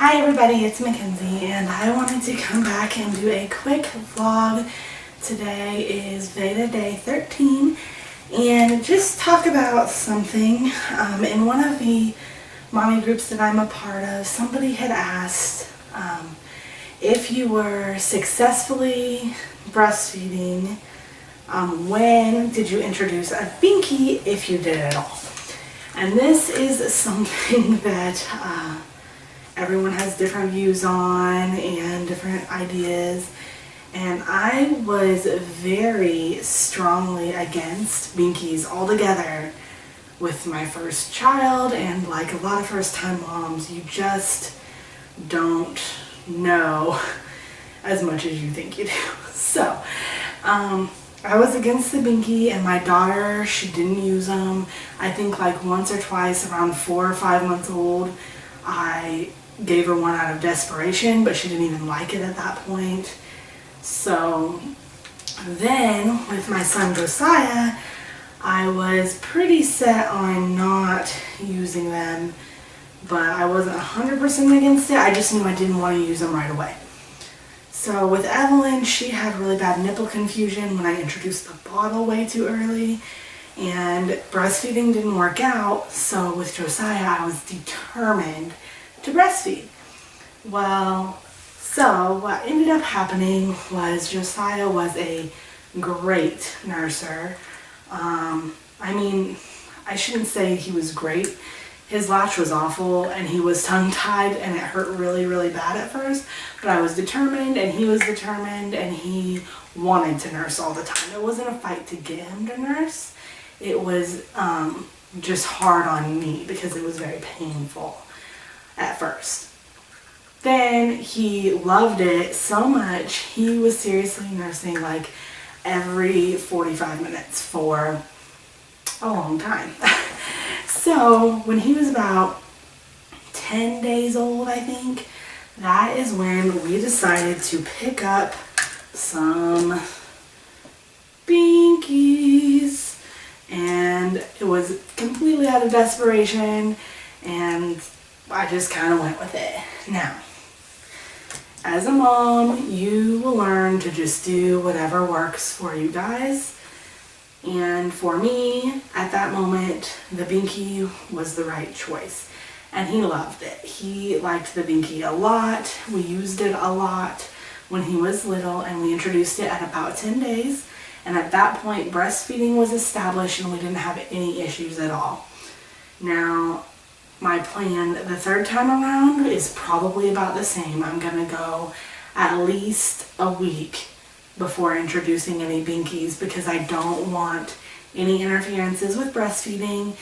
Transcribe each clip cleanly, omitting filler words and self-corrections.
Hi everybody, it's Mackenzie and I wanted to come back and do a quick vlog. Today is Veda Day 13 and just talk about something. In one of the mommy groups that I'm a part of, somebody had asked if you were successfully breastfeeding, when did you introduce a Binky, if you did at all. And this is something that everyone has different views on and different ideas, and I was very strongly against Binkies altogether with my first child. And like a lot of first-time moms, you just don't know as much as you think you do. So I was against the Binky, and my daughter, she didn't use them. I think like once or twice around 4 or 5 months old, I gave her one out of desperation, but she didn't even like it at that point. So then with my son Josiah, I was pretty set on not using them, but I wasn't 100% against it. I just knew I didn't want to use them right away. So with Evelyn, she had really bad nipple confusion when I introduced the bottle way too early, and breastfeeding didn't work out. So with Josiah, I was determined to breastfeed. Well, so what ended up happening was Josiah was a great nurser. I mean, I shouldn't say he was great. His latch was awful and he was tongue-tied and it hurt really, really bad at first, but I was determined and he was determined and he wanted to nurse all the time. It wasn't a fight to get him to nurse. It was just hard on me because it was very painful at first. Then he loved it so much, he was seriously nursing like every 45 minutes for a long time. So when he was about 10 days old, I think, that is when we decided to pick up some Binkies. And it was completely out of desperation, and I just kind of went with it. Now, as a mom, you will learn to just do whatever works for you guys. And for me, at that moment, the Binky was the right choice. And he loved it. He liked the Binky a lot. We used it a lot when he was little, and we introduced it at about 10 days. And at that point, breastfeeding was established and we didn't have any issues at all. Now, my plan the third time around is probably about the same. I'm going to go at least a week before introducing any Binkies because I don't want any interferences with breastfeeding.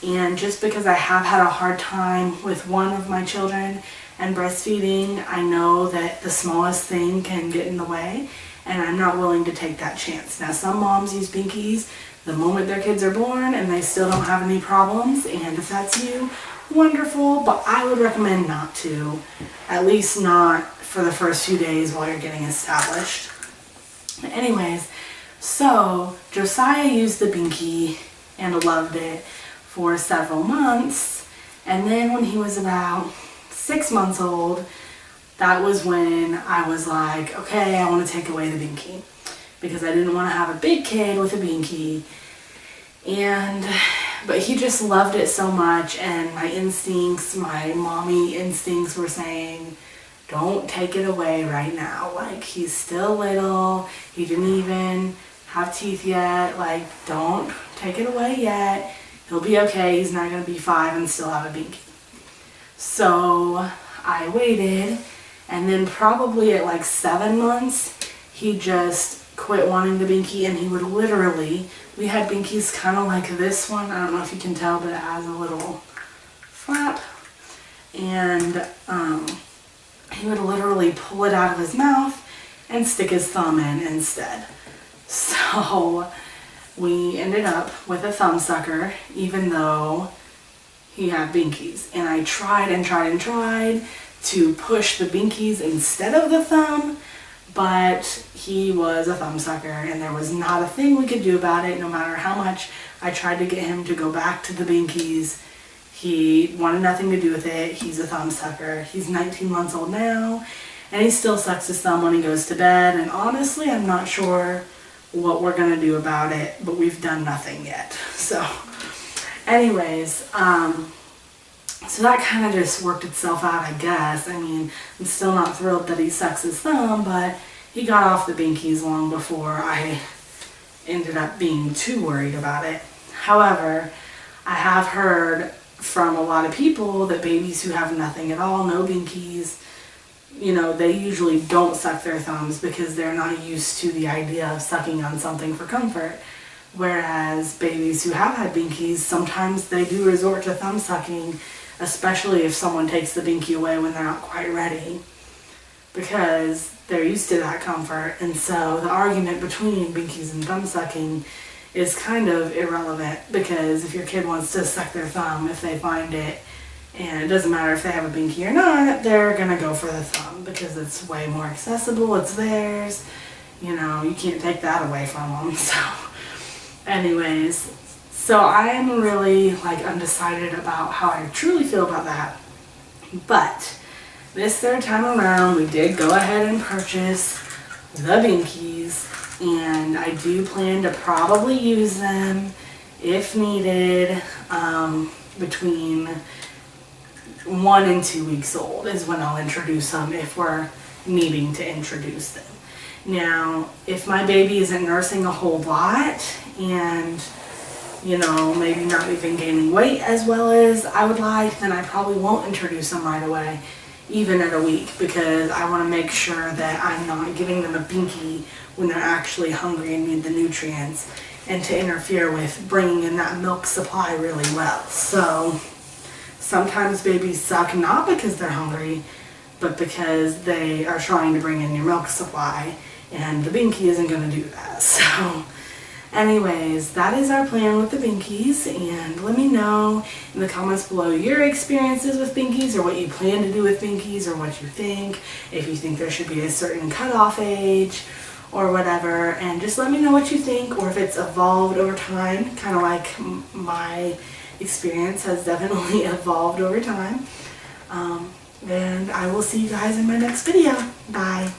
And just because I have had a hard time with one of my children and breastfeeding, I know that the smallest thing can get in the way, and I'm not willing to take that chance. Now, some moms use Binkies the moment their kids are born and they still don't have any problems, and if that's you, wonderful, but I would recommend not to, at least not for the first few days while you're getting established. Anyways, so Josiah used the Binky and loved it for several months, and then when he was about 6 months old, that was when I was like, okay, I want to take away the Binky because I didn't want to have a big kid with a Binky. But he just loved it so much, and my instincts, my mommy instincts were saying, don't take it away right now. Like, he's still little. He didn't even have teeth yet. Like, don't take it away yet. He'll be okay. He's not going to be 5 and still have a Binky. So I waited, and then probably at like 7 months, he just quit wanting the Binky, and he would literally, we had Binkies kind of like this one. I don't know if you can tell, but it has a little flap. And he would literally pull it out of his mouth and stick his thumb in instead. So we ended up with a thumb sucker, even though he had Binkies. And I tried and tried and tried to push the Binkies instead of the thumb, but he was a thumb sucker and there was not a thing we could do about it. No matter how much I tried to get him to go back to the Binkies, He wanted nothing to do with it. He's a thumb sucker. He's 19 months old now, and he still sucks his thumb when he goes to bed. And honestly, I'm not sure what we're going to do about it, but we've done nothing yet. So anyways, so that kind of just worked itself out, I guess. I mean, I'm still not thrilled that he sucks his thumb, but he got off the Binkies long before I ended up being too worried about it. However, I have heard from a lot of people that babies who have nothing at all, no Binkies, you know, they usually don't suck their thumbs because they're not used to the idea of sucking on something for comfort. Whereas babies who have had Binkies, sometimes they do resort to thumb sucking, especially if someone takes the Binky away when they're not quite ready, because they're used to that comfort. And so the argument between Binkies and thumb sucking is kind of irrelevant, because if your kid wants to suck their thumb, if they find it, and it doesn't matter if they have a Binky or not, they're gonna go for the thumb because it's way more accessible, it's theirs, you know, you can't take that away from them. So anyways, so I am really like undecided about how I truly feel about that. But this third time around, we did go ahead and purchase the Binkies, and I do plan to probably use them if needed between 1 and 2 weeks old is when I'll introduce them, if we're needing to introduce them. Now, if my baby isn't nursing a whole lot and, you know, maybe not even gaining weight as well as I would like, then I probably won't introduce them right away, even at a week, because I want to make sure that I'm not giving them a Binky when they're actually hungry and need the nutrients, and to interfere with bringing in that milk supply really well. So sometimes babies suck not because they're hungry, but because they are trying to bring in your milk supply, and the Binky isn't going to do that. So anyways, that is our plan with the Binkies, and let me know in the comments below your experiences with Binkies, or what you plan to do with Binkies, or what you think, if you think there should be a certain cutoff age or whatever, and just let me know what you think, or if it's evolved over time, kind of like my experience has definitely evolved over time. And I will see you guys in my next video. Bye.